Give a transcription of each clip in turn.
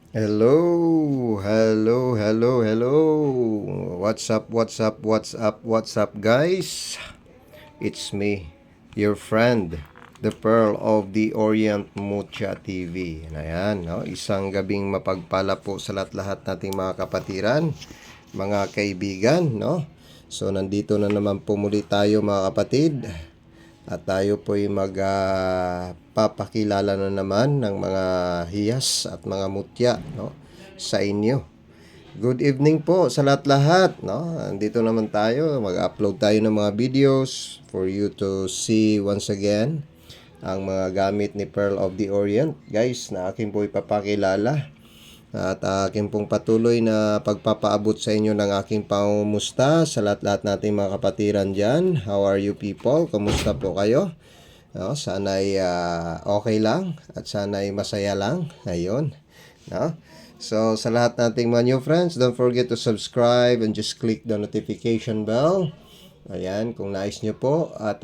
Hello, hello, hello, hello. What's up, guys? It's me, your friend, the Pearl of the Orient Mucha TV. Ayan, no? Isang gabing mapagpala po sa lahat-lahat nating mga kapatiran, mga kaibigan, no? So, nandito na naman po muli tayo mga kapatid. At tayo po'y magpapakilala na naman ng mga hiyas at mga mutya, no, sa inyo. Good evening po sa lahat-lahat, no. Andito naman tayo, mag-upload tayo ng mga videos for you to see once again ang mga gamit ni Pearl of the Orient, guys, na akin po ipapakilala. At akin pong patuloy na pagpapaabot sa inyo ng aking pangumusta sa lahat-lahat nating mga kapatiran dyan. How are you people? Kamusta po kayo? No, sana'y okay lang at sana'y masaya lang. Ayun. No? So, sa lahat nating mga new friends, don't forget to subscribe and just click the notification bell. Ayan, kung nais nyo po. At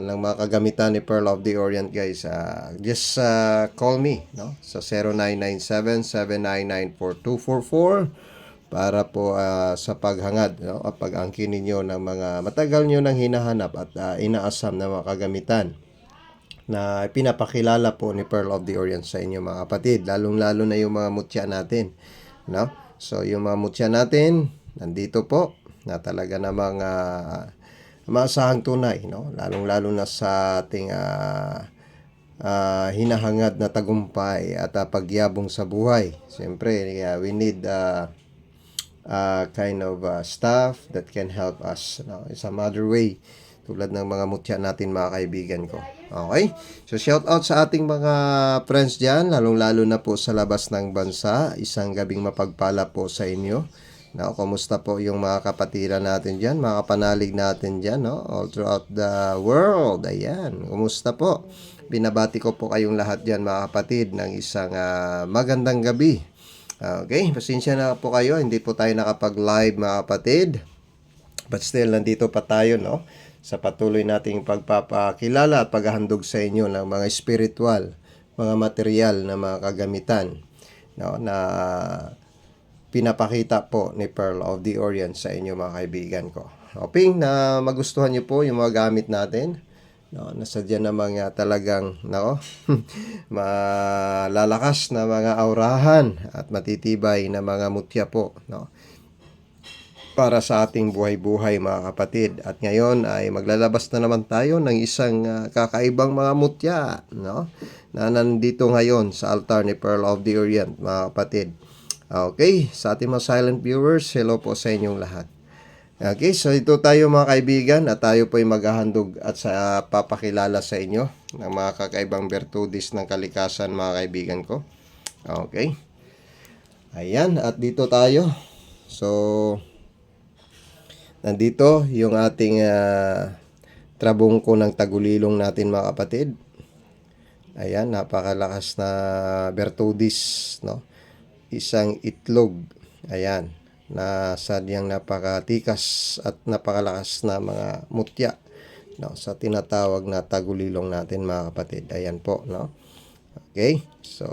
ng mga kagamitan ni Pearl of the Orient, guys, just call me, no, sa 0997-799-4244 para po sa paghangad, no, at pag-angkin ninyo ng mga matagal nyo nang hinahanap at inaasam na mga kagamitan na pinapakilala po ni Pearl of the Orient sa inyo mga kapatid, lalong-lalo na yung mga mutya natin, no? So yung mga mutya natin nandito po na talaga namang maasahang tunay, no? Lalong-lalo na sa ating hinahangad na tagumpay at pagyabong sa buhay. Siyempre, we need kind of stuff that can help us, no, in some other way, tulad ng mga mutya natin mga kaibigan ko. Okay? So shout out sa ating mga friends dyan, lalong-lalo na po sa labas ng bansa. Isang gabing mapagpala po sa inyo. No, kumusta po yung mga kapatiran natin dyan, mga kapanalig natin dyan, no? All throughout the world. Ayan, kumusta po? Binabati ko po kayong lahat dyan mga kapatid ng isang magandang gabi. Okay, pasensya na po kayo, hindi po tayo nakapag-live mga kapatid. But still, nandito pa tayo, no? Sa patuloy nating pagpapakilala at paghahandog sa inyo ng mga spiritual, mga material na mga kagamitan, no, na pinapakita po ni Pearl of the Orient sa inyo mga kaibigan ko. Hoping na magustuhan niyo po yung mga gamit natin. No, nasadya na mga talagang malalakas na mga aurahan at matitibay na mga mutya po, no, para sa ating buhay-buhay mga kapatid. At ngayon ay maglalabas na naman tayo ng isang kakaibang mga mutya, no, na nandito ngayon sa altar ni Pearl of the Orient mga kapatid. Okay, sa ating mga silent viewers, hello po sa inyong lahat. Okay, so ito tayo mga kaibigan at tayo po ay maghahandog at sa papakilala sa inyo ng mga kakaibang bertudis ng kalikasan mga kaibigan ko. Okay. Ayan, at dito tayo. So, nandito yung ating trabungko ng tagulilong natin mga kapatid. Ayan, napakalakas na bertudis, no? Isang itlog, ayan, na sadyang napakatikas at napakalakas na mga mutya, no, sa tinatawag na tagulilong natin mga kapatid. Ayan po, no. Okay, so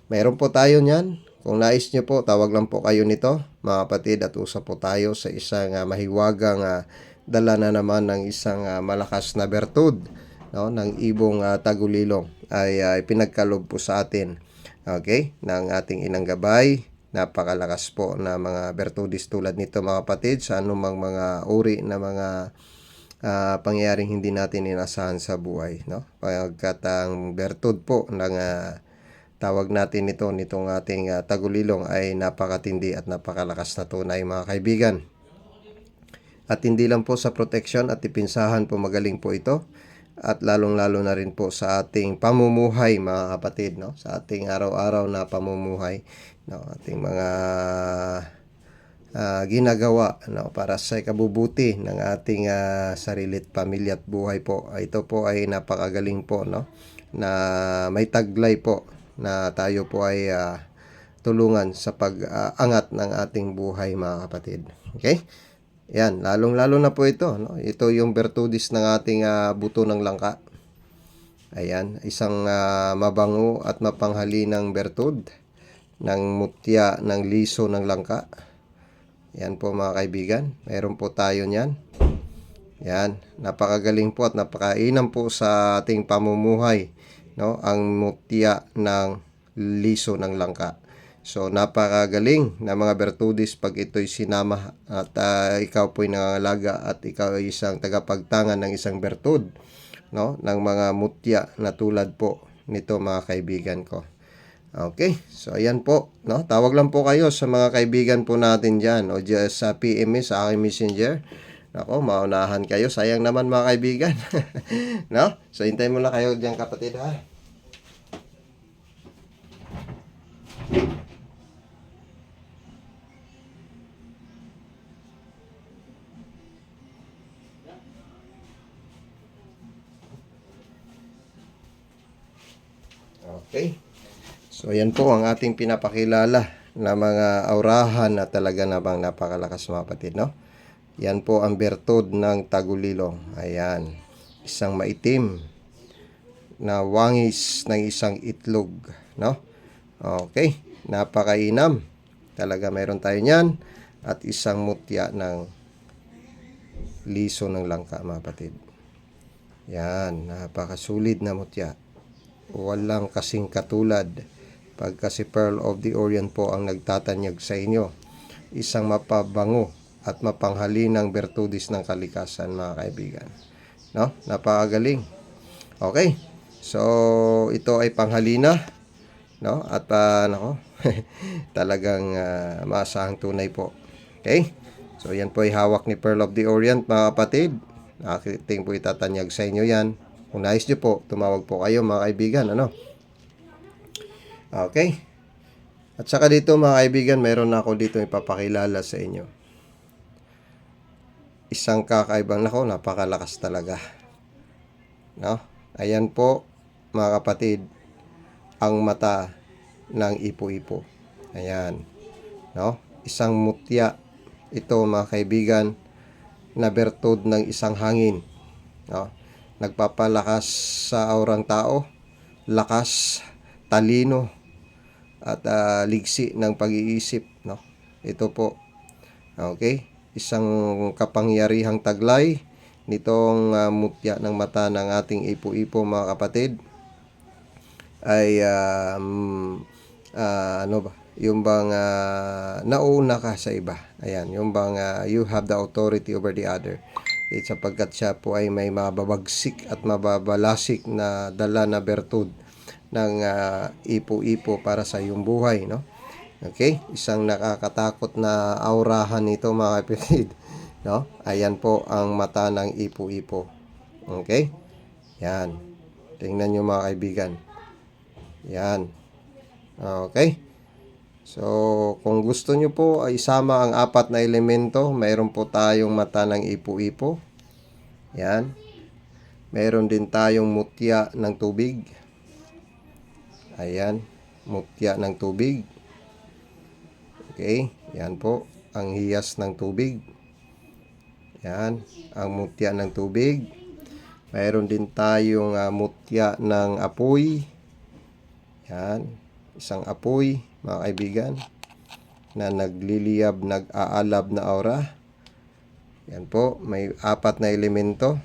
mayroon po tayo niyan. Kung nais nyo po, tawag lang po kayo nito mga kapatid at usap po tayo sa isang mahiwagang dala na naman ng isang malakas na bertud, no, ng ibong tagulilong ay pinagkalob po sa atin, okay, ng ating inang gabay. Napakalakas po na mga bertudis tulad nito mga kapatid sa anumang mga uri na mga pangyayaring hindi natin inasahan sa buhay, no? Pagkat ang bertud po ng tawag natin nitong ating tagulilong ay napakatindi at napakalakas na tunay mga kaibigan. At hindi lang po sa protection at tipinsahan po magaling po ito, at lalong-lalo na rin po sa ating pamumuhay mga kapatid, no? Sa ating araw-araw na pamumuhay, no? Ating mga ginagawa, no, para sa ikabubuti ng ating sarili at pamilya at buhay po. Ito po ay napakagaling po, no, na may taglay po na tayo po ay tulungan sa pag-angat ng ating buhay mga kapatid. Okay? Yan, lalong-lalo na po ito, no? Ito yung bertudis ng ating buto ng langka. Ayan, isang mabango at mapanghalinang bertud ng mutya ng liso ng langka. Yan po mga kaibigan, meron po tayo niyan. Yan, napakagaling po at napakainam po sa ating pamumuhay, no? Ang mutya ng liso ng langka. So napakagaling na mga bertudis pag ito'y sinama at ikaw po'y nangangalaga at ikaw ay isang tagapagtangan ng isang bertud, no? Ng mga mutya na tulad po nito mga kaibigan ko. Okay, so ayan po, no? Tawag lang po kayo sa mga kaibigan po natin dyan o just sa PM sa aking messenger. Ako, maunahan kayo. Sayang naman mga kaibigan. No? So, hintayin mo lang kayo dyan kapatid ha. Okay. So, ayan po ang ating pinapakilala na mga aurahan na talaga namang napakalakas mga kapatid, no? Yan po ang bertud ng tagulilong. Ayan. Isang maitim na wangis ng isang itlog, no? Okay. Napakainam. Talaga meron tayo niyan. At isang mutya ng liso ng langka, mga kapatid. Yan. Napakasulit na mutya. Walang kasing katulad. Pag kasi Pearl of the Orient po ang nagtatanyag sa inyo. Isang mapabango at mapanghalinang bertudis ng kalikasan mga kaibigan. No? Napakagaling. Okay. So, ito ay panghalina. No? At nako, talagang maasahang tunay po. Okay? So, yan po ay hawak ni Pearl of the Orient mga kapatid. Aking po itatanyag sa inyo yan. Kung nais nyo po, tumawag po kayo mga kaibigan. Ano? Okay? At saka dito mga kaibigan, meron na ako dito ipapakilala sa inyo. Isang kakaibang, nako, napakalakas talaga. No? Ayan po, mga kapatid, ang mata ng ipo-ipo. Ayan. No? Isang mutya. Ito, mga kaibigan, na bertud ng isang hangin. No? Nagpapalakas sa aurang tao, lakas, talino, at ligsi ng pag-iisip. No? Ito po. Okay? Isang kapangyarihang taglay nitong mutya ng mata ng ating ipo-ipo mga kapatid ay ano ba? Yung bang nauna ka sa iba. Ayan, yung bang you have the authority over the other. Sapagkat siya po ay may mababagsik at mababalasik na dala na bertud ng ipo-ipo para sa iyong buhay, no? Okay? Isang nakakatakot na aurahan nito mga kapatid, no? Ayan po ang mata ng ipo-ipo. Okay? Yan. Tingnan nyo mga kaibigan. Yan. Okay? So, kung gusto nyo po ay isama ang apat na elemento, mayroon po tayong mata ng ipo-ipo. Yan. Mayroon din tayong mutya ng tubig. Ayan. Mutya ng tubig. Okay, yan po ang hiyas ng tubig. Yan, ang mutya ng tubig. Mayroon din tayong mutya ng apoy. Yan, isang apoy, mga kaibigan, na nagliliyab, nag-aalab na aura. Yan po, may apat na elemento.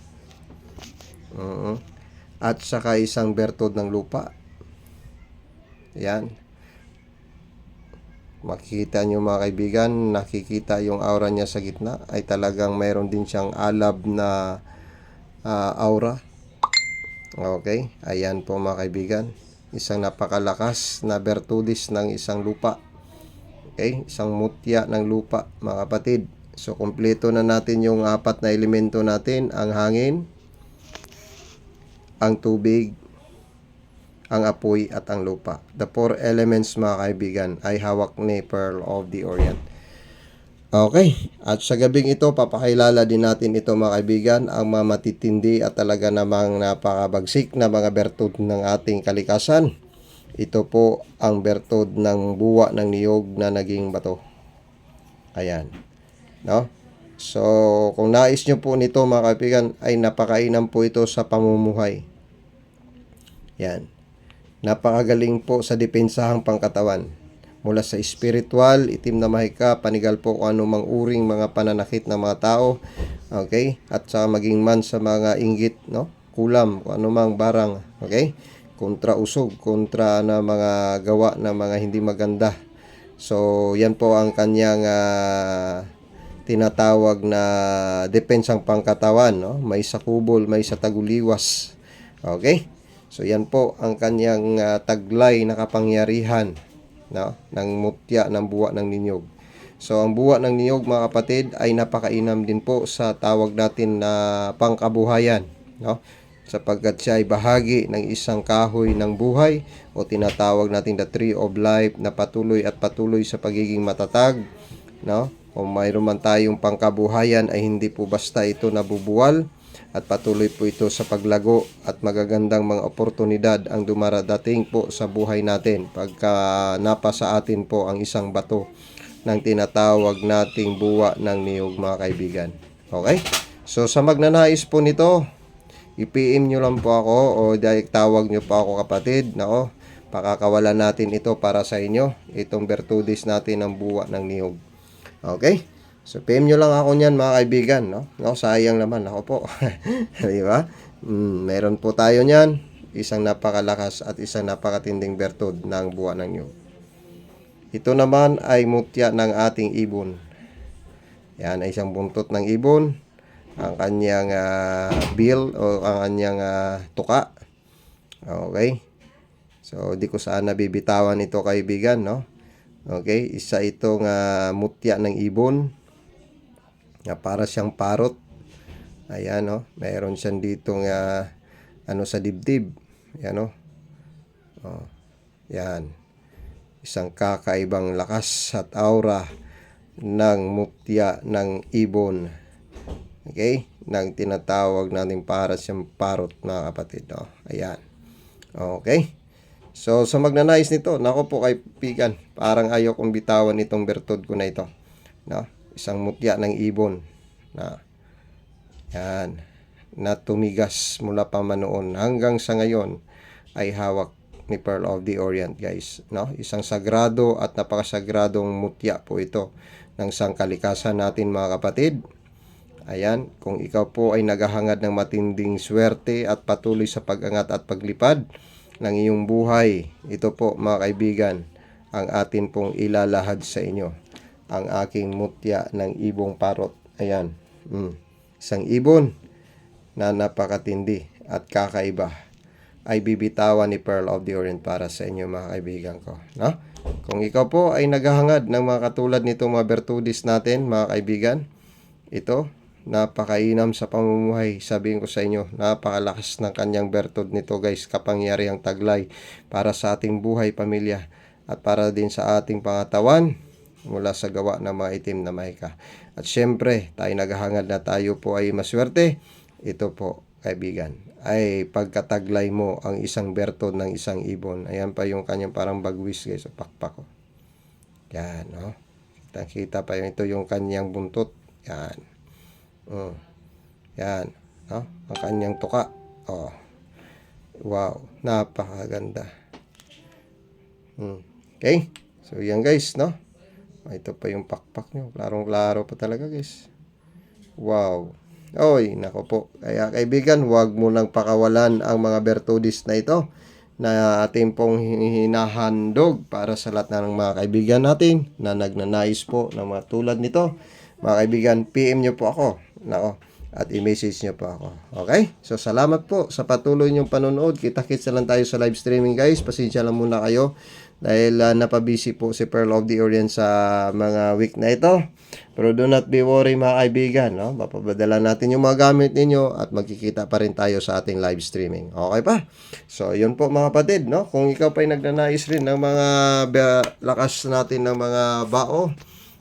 At saka isang bertud ng lupa. Yan. Makikita nyo mga kaibigan, nakikita yung aura niya sa gitna, ay talagang mayroon din siyang alab na aura. Okay, ayan po mga kaibigan, isang napakalakas na bertudis ng isang lupa. Okay, isang mutya ng lupa mga kapatid. So kumpleto na natin yung apat na elemento natin, ang hangin, ang tubig, ang apoy at ang lupa. The four elements mga kaibigan ay hawak ni Pearl of the Orient. Okay, at sa gabing ito papakilala din natin ito mga kaibigan, ang mga matitindi at talaga namang napakabagsik na mga bertud ng ating kalikasan. Ito po ang bertud ng buwa ng niyog na naging bato. Ayan, no? So kung nais nyo po nito mga kaibigan, ay napakainam po ito sa pamumuhay. Yan. Napakagaling po sa depensahang pangkatawan. Mula sa spiritual, itim na mahika, panigal po kung anumang uring mga pananakit ng mga tao. Okay? At sa maging man sa mga inggit, no? Kulam, kung anumang barang. Okay? Kontra usog, kontra na mga gawa na mga hindi maganda. So, yan po ang kanyang tinatawag na depensang pangkatawan, no? May sa kubol, may sa taguliwas. Okay? So, yan po ang kanyang taglay na kapangyarihan, no? Ng mutya ng buwa ng ninyog. So, ang buwa ng ninyog, mga kapatid, ay napakainam din po sa tawag natin na pangkabuhayan, no? Sapagkat siya ay bahagi ng isang kahoy ng buhay o tinatawag natin the tree of life na patuloy at patuloy sa pagiging matatag, no? Kung mayroon man tayong pangkabuhayan ay hindi po basta ito nabubuwal at patuloy po ito sa paglago at magagandang mga oportunidad ang dumarating po sa buhay natin pagka napa sa atin po ang isang bato ng tinatawag nating buwa ng niyog, mga kaibigan. Okay? So sa magnanais po nito, i-PM nyo lang po ako o direct tawag nyo po ako, kapatid. Nako, pakakawalan natin ito para sa inyo. Itong bertudis natin ng buwa ng niyog. Okay? So, PM nyo lang ako niyan, mga kaibigan. No, sayang naman ako po. Di ba? Meron po tayo niyan. Isang napakalakas at isang napakatinding bertud ng buwa ng niyog. Ito naman ay mutya ng ating ibon. Yan ay isang buntot ng ibon. Ang kanyang bill o ang kanyang tuka. Okay? So, di ko saan nabibitawan ito, kaibigan, no? Okay? Isa itong mutya ng ibon na para siyang parot. Ayan, no? Mayroon siyang ditong sa dibdib. Ayan, no? Oh, yan. Isang kakaibang lakas at aura ng mutya ng ibon. Okay? Nang tinatawag natin para siyang parot, mga kapatid. No? Ayan. Okay? So, sa magnanais nito, nako po kaibigan, parang ayaw kong bitawan itong bertud ko na ito. No? Isang mutya ng ibon. Na, yan. Na tumigas mula pa man noon hanggang sa ngayon ay hawak ni Pearl of the Orient, guys. No? Isang sagrado at napakasagradong mutya po ito ng sangkalikasan natin, mga kapatid. Ayan, kung ikaw po ay naghahangad ng matinding swerte at patuloy sa pag-angat at paglipad ng iyong buhay, ito po, mga kaibigan, ang atin pong ilalahad sa inyo. Ang aking mutya ng ibong parot. Ayan, isang ibon na napakatindi at kakaiba ay bibitawan ni Pearl of the Orient para sa inyo, mga kaibigan ko. No? Kung ikaw po ay naghahangad ng mga katulad nito, mga bertudis natin, mga kaibigan, ito, napakainam sa pamumuhay. Sabihin ko sa inyo, napakalakas ng kanyang bertud nito, guys. Kapangyarihang taglay para sa ating buhay, pamilya, at para din sa ating pangatawan mula sa gawa ng mga itim na mahika. At syempre, tayo naghahangad na tayo po ay maswerte. Ito po, kaibigan, ay pagkataglay mo ang isang bertud ng isang ibon. Ayan pa yung kanyang parang bagwis, guys, o pakpak. Yan, no? Kita pa yung ito yung kanyang buntot. Yan. Yan, no? Ang kanyang tuka. Oh. Wow, napakaganda. Okay? So, yan, guys, no? Ito pa yung pakpak nyo. Klarong-klaro pa talaga, guys. Wow. Oy, nako po. Kaya, kaibigan, huwag mo nang pakawalan ang mga bertudis na ito na ating pong hinahandog para sa lahat ng mga kaibigan natin na nagnanais po ng mga tulad nito. Mga kaibigan, PM nyo po ako. Nako, at i-message nyo po ako. Okay? So, salamat po sa patuloy nyong panonood. Kita-kits na lang tayo sa live streaming, guys. Pasensya lang muna kayo dahil napabisi po si Pearl of the Orient sa mga week na ito. Pero do not be worry, mga kaibigan. No? Mapapadala natin yung mga gamit ninyo at magkikita pa rin tayo sa ating live streaming. Okay pa? So, yun po, mga kapatid. No? Kung ikaw pa ay nagnanais rin ng mga lakas natin ng mga bao,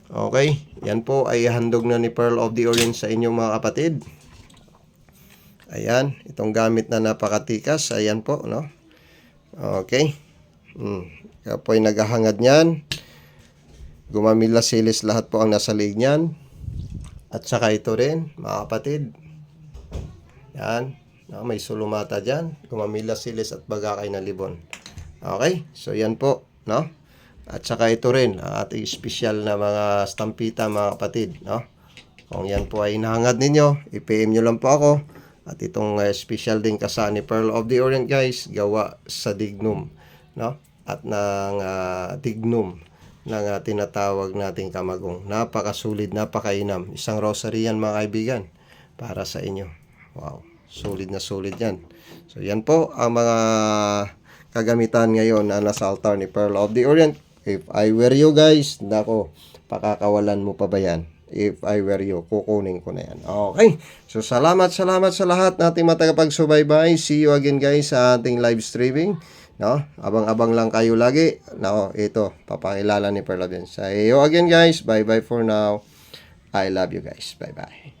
okay, yan po ay handog na ni Pearl of the Orient sa inyong mga kapatid. Ayan, itong gamit na napakatikas. Ayan po, no? Okay. Kaya po ay naghahangad niyan. Gumamila silis lahat po ang nasa liig niyan. At saka ito rin, mga kapatid. Yan, No, may sulumata dyan, gumamila silis at bagakay na libon. Okay, so yan po, no? At saka ito rin, ang ating special na mga stampita mga kapatid, no? Kung yan po ay hinahangad ninyo, i-PM nyo lang po ako. At itong special din kasani Pearl of the Orient guys, gawa sa dignum, no? At ng dignum ng tinatawag nating kamagong. Napakasulit, napakainam. Isang rosary yan mga kaibigan para sa inyo. Wow, sulit na sulit yan. So yan po ang mga kagamitan ngayon na nasa altar ni Pearl of the Orient. If I were you guys, nako, pakakawalan mo pa ba yan? If I were you, kukunin ko na yan. Okay, so salamat sa lahat nating matagapagsubaybay. See you again guys sa ating live streaming. No? Abang-abang lang kayo lagi. No, ito, papakilala ni Pearl of the Orient. See you again guys. Bye-bye for now. I love you guys. Bye-bye.